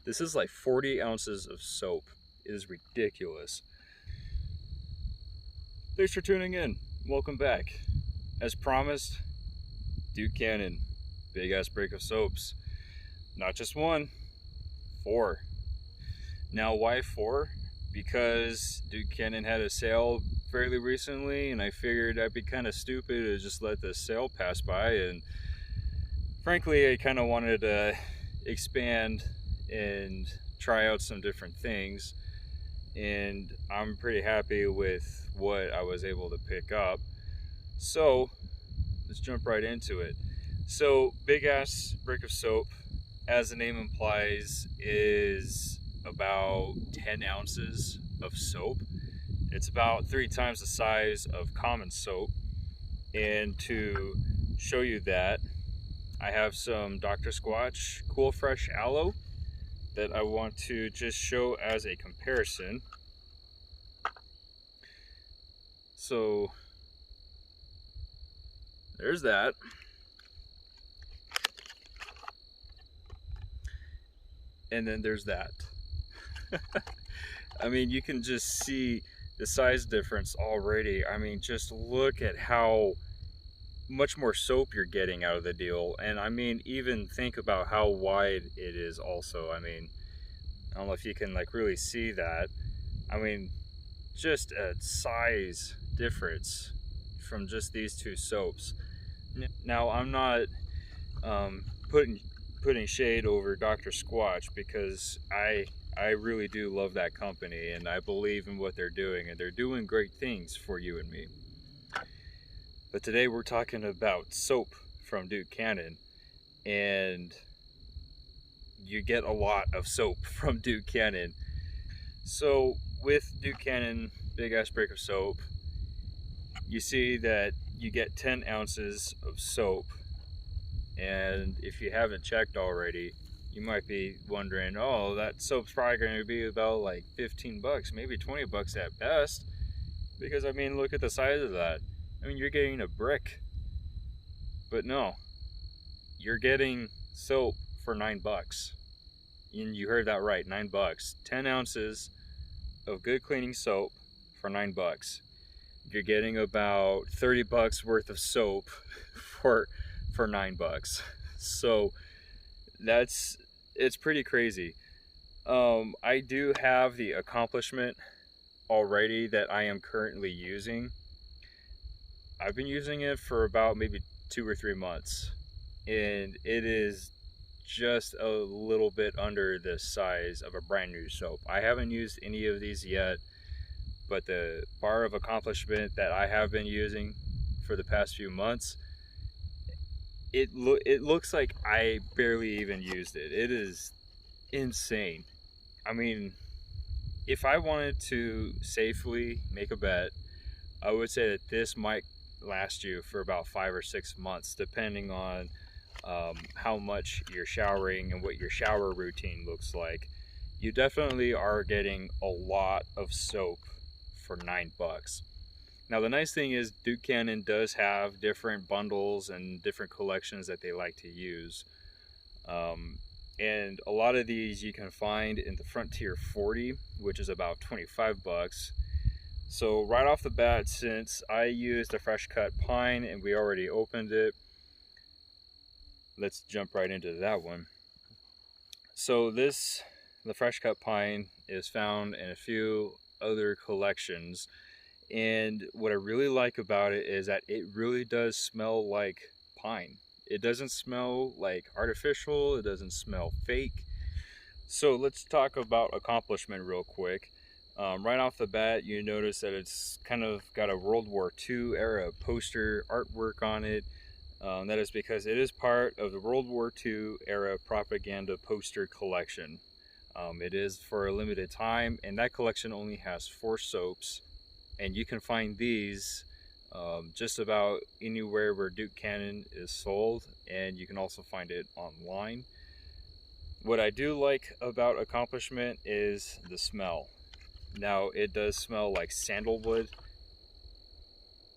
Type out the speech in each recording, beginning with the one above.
This is like 40 ounces of soap. It is ridiculous. Thanks for tuning in. Welcome back. As promised, Duke Cannon, big ass break of soaps. Not just one, 4. Now, why 4? Because Duke Cannon had a sale fairly recently, and I figured I'd be kind of stupid to just let the sale pass by. And frankly, I kind of wanted to expand and try out some different things. And I'm pretty happy with what I was able to pick up. So let's jump right into it. So, big ass brick of soap, as the name implies, is about 10 ounces of soap. It's about 3 times the size of common soap. And to show you that, I have some Dr. Squatch Cool Fresh Aloe that I want to just show as a comparison. So there's that. And then there's that. I mean, you can just see the size difference already. I mean, just look at how much more soap you're getting out of the deal. And I mean, even think about how wide it is also. I mean, I don't know if you can like really see that. I mean, just a size difference from just these two soaps. Now, I'm not putting shade over Dr. Squatch, because I really do love that company and I believe in what they're doing, and they're doing great things for you and me. But today we're talking about soap from Duke Cannon, and you get a lot of soap from Duke Cannon. So with Duke Cannon big ass break of soap, you see that you get 10 ounces of soap. And if you haven't checked already, you might be wondering, oh, that soap's probably going to be about like 15 bucks, maybe 20 bucks at best. Because I mean, look at the size of that. I mean, you're getting a brick. But no, you're getting soap for 9 bucks. And you heard that right, 9 bucks. 10 ounces of good cleaning soap for 9 bucks. You're getting about 30 bucks worth of soap for 9 bucks. So it's pretty crazy. I do have the accomplishment already that I am currently using. I've been using it for about maybe 2 or 3 months, and it is just a little bit under the size of a brand new soap. I haven't used any of these yet, but the bar of accomplishment that I have been using for the past few months, it looks like I barely even used it. It is insane. I mean, if I wanted to safely make a bet, I would say that this might last you for about 5 or 6 months, depending on how much you're showering and what your shower routine looks like. You definitely are getting a lot of soap for 9 bucks. Now, the nice thing is Duke Cannon does have different bundles and different collections that they like to use. And a lot of these you can find in the Frontier 40, which is about 25 bucks. So right off the bat, since I used a fresh cut pine and we already opened it, let's jump right into that one. So the fresh cut pine is found in a few other collections. And what I really like about it is that it really does smell like pine. It doesn't smell like artificial. It doesn't smell fake. So let's talk about accomplishment real quick. Right off the bat, you notice that it's kind of got a World War II era poster artwork on it. That is because it is part of the World War II era propaganda poster collection. It is for a limited time, and that collection only has 4 soaps. And you can find these just about anywhere where Duke Cannon is sold, and you can also find it online. What I do like about Accomplishment is the smell. Now, it does smell like sandalwood.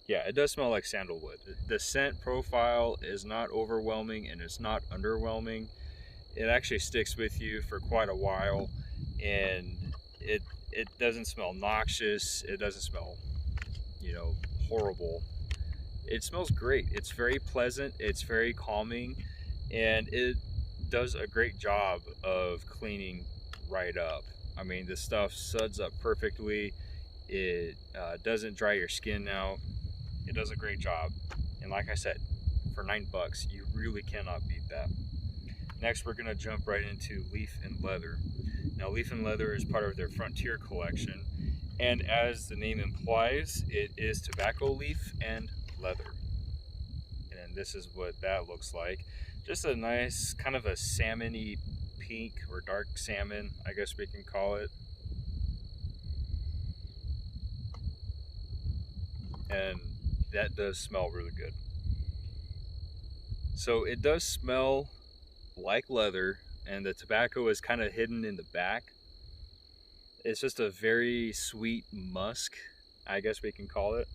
Yeah, it does smell like sandalwood. The scent profile is not overwhelming and it's not underwhelming. it actually sticks with you for quite a while, and it doesn't smell noxious. It doesn't smell, you know, horrible. It smells great. It's very pleasant. It's very calming, and it does a great job of cleaning right up. I mean, this stuff suds up perfectly. It doesn't dry your skin out. It does a great job. And like I said, for $9, you really cannot beat that. Next, we're going to jump right into Leaf and Leather. Now, Leaf and Leather is part of their Frontier collection, and as the name implies, it is tobacco leaf and leather. And this is what that looks like. Just a nice kind of a salmon-y pink, or dark salmon, I guess we can call it. And that does smell really good. So it does smell like leather, and the tobacco is kind of hidden in the back. It's just a very sweet musk, I guess we can call it.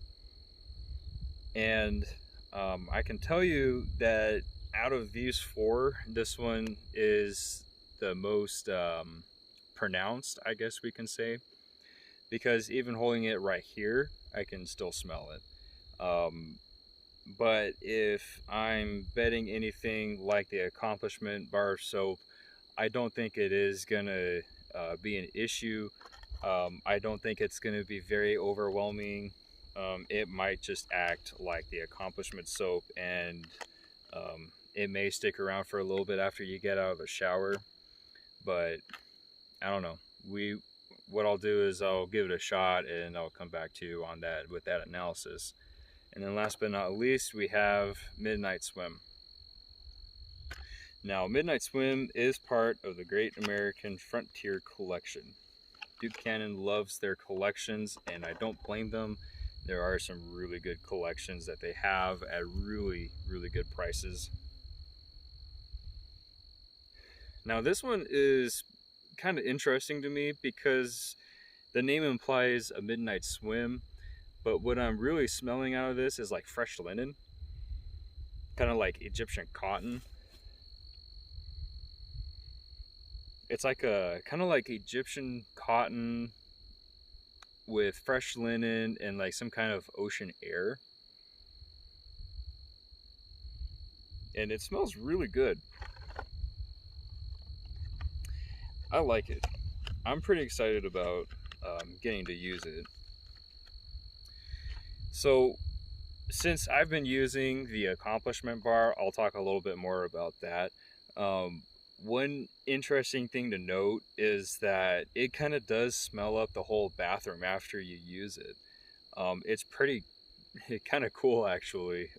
And I can tell you that out of these four, this one is the most pronounced, I guess we can say, because even holding it right here, I can still smell it. But if I'm betting anything like the Accomplishment bar of soap, I don't think it is gonna be an issue. I don't think it's gonna be very overwhelming. It might just act like the Accomplishment soap, and it may stick around for a little bit after you get out of the shower. But I don't know. What I'll do is I'll give it a shot, and I'll come back to you on that with that analysis. And then last but not least, we have Midnight Swim. Now, Midnight Swim is part of the Great American Frontier Collection. Duke Cannon loves their collections, and I don't blame them. There are some really good collections that they have at really, really good prices. Now, this one is kind of interesting to me because the name implies a midnight swim, but what I'm really smelling out of this is like fresh linen, kind of like Egyptian cotton. It's like a kind of like Egyptian cotton with fresh linen and like some kind of ocean air. And it smells really good. I like it. I'm pretty excited about getting to use it. So since I've been using the Accomplishment bar, I'll talk a little bit more about that. One interesting thing to note is that it kind of does smell up the whole bathroom after you use it. It's pretty kind of cool actually,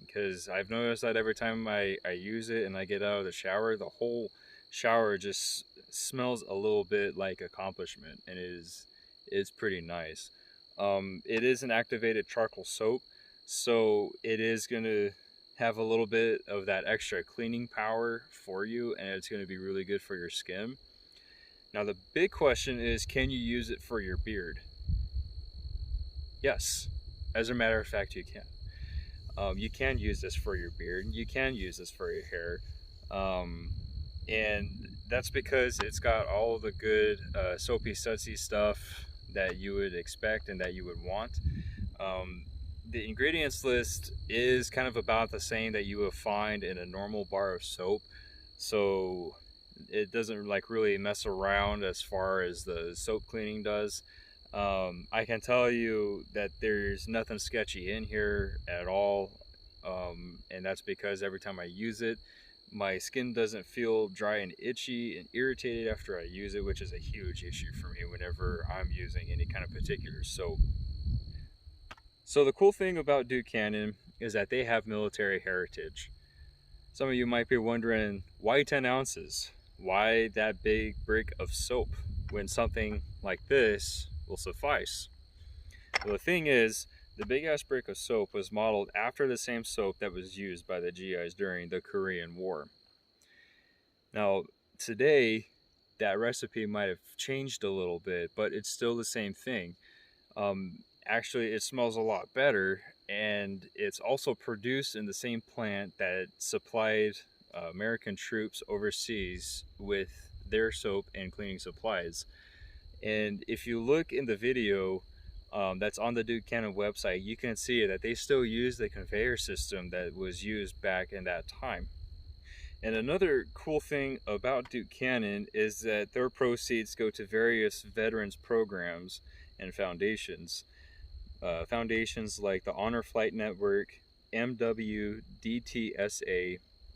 because I've noticed that every time I use it and I get out of the shower, the whole shower just smells a little bit like Accomplishment, and it's pretty nice. It is an activated charcoal soap, so it is going to have a little bit of that extra cleaning power for you, and it's going to be really good for your skin. Now the big question is, can you use it for your beard? Yes, as a matter of fact, you can. You can use this for your beard. You can use this for your hair. And that's because it's got all the good soapy sudsy stuff that you would expect and that you would want. The ingredients list is kind of about the same that you would find in a normal bar of soap, so it doesn't like really mess around as far as the soap cleaning does. I can tell you that there's nothing sketchy in here at all, and that's because every time I use it, my skin doesn't feel dry and itchy and irritated after I use it, which is a huge issue for me whenever I'm using any kind of particular soap. So the cool thing about Duke Cannon is that they have military heritage. Some of you might be wondering, why 10 ounces? Why that big brick of soap when something like this will suffice? Well, the thing is, the big ass brick of soap was modeled after the same soap that was used by the GIs during the Korean War. Now, today, that recipe might have changed a little bit, but it's still the same thing. Actually, it smells a lot better, and it's also produced in the same plant that supplied American troops overseas with their soap and cleaning supplies. And if you look in the video that's on the Duke Cannon website, you can see that they still use the conveyor system that was used back in that time. And another cool thing about Duke Cannon is that their proceeds go to various veterans programs and foundations. Foundations like the Honor Flight Network, MWDTSA,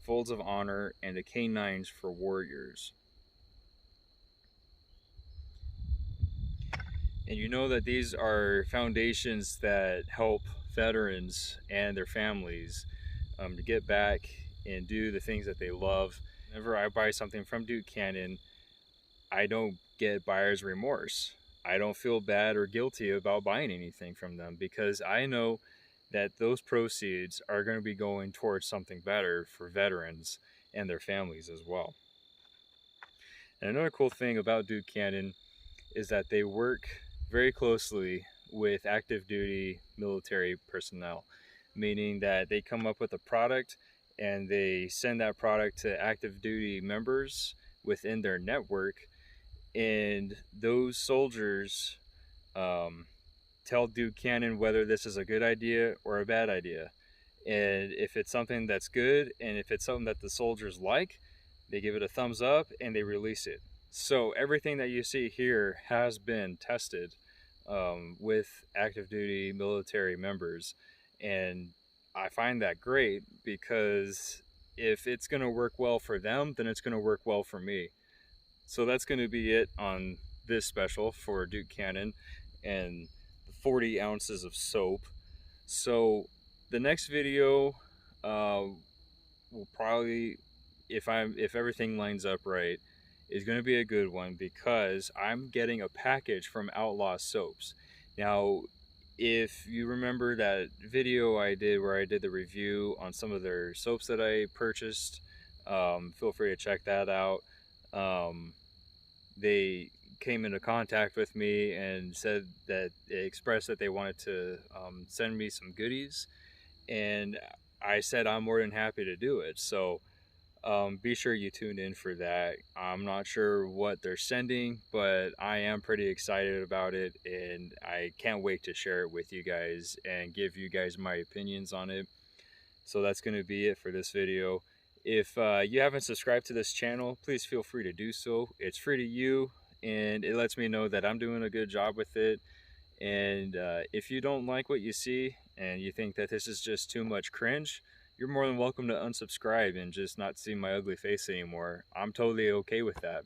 Folds of Honor, and the K9s For Warriors. And you know that these are foundations that help veterans and their families to get back and do the things that they love. Whenever I buy something from Duke Cannon, I don't get buyer's remorse. I don't feel bad or guilty about buying anything from them because I know that those proceeds are going to be going towards something better for veterans and their families as well. And another cool thing about Duke Cannon is that they work very closely with active duty military personnel, meaning that they come up with a product and they send that product to active duty members within their network, and those soldiers tell Duke Cannon whether this is a good idea or a bad idea. And if it's something that's good and if it's something that the soldiers like, they give it a thumbs up and they release it. So everything that you see here has been tested with active duty military members, and I find that great because if it's going to work well for them, then it's going to work well for me. So that's going to be it on this special for Duke Cannon and 40 ounces of soap. So the next video will probably, if everything lines up right, is going to be a good one because I'm getting a package from Outlaw Soaps. Now, if you remember that video I did where I did the review on some of their soaps that I purchased, feel free to check that out. They came into contact with me and said that they expressed that they wanted to send me some goodies, and I said I'm more than happy to do it. So be sure you tune in for that. I'm not sure what they're sending, but I am pretty excited about it, and I can't wait to share it with you guys and give you guys my opinions on it. So that's going to be it for this video. If you haven't subscribed to this channel, please feel free to do so. It's free to you, and it lets me know that I'm doing a good job with it. And if you don't like what you see and you think that this is just too much cringe, you're more than welcome to unsubscribe and just not see my ugly face anymore. I'm totally okay with that.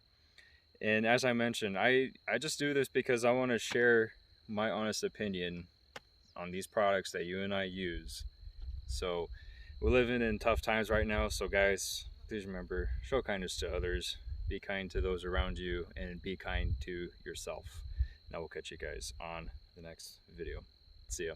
And as I mentioned, I just do this because I want to share my honest opinion on these products that you and I use. So we're living in tough times right now, so guys, please remember, show kindness to others, be kind to those around you, and be kind to yourself. Now we'll catch you guys on the next video. See ya.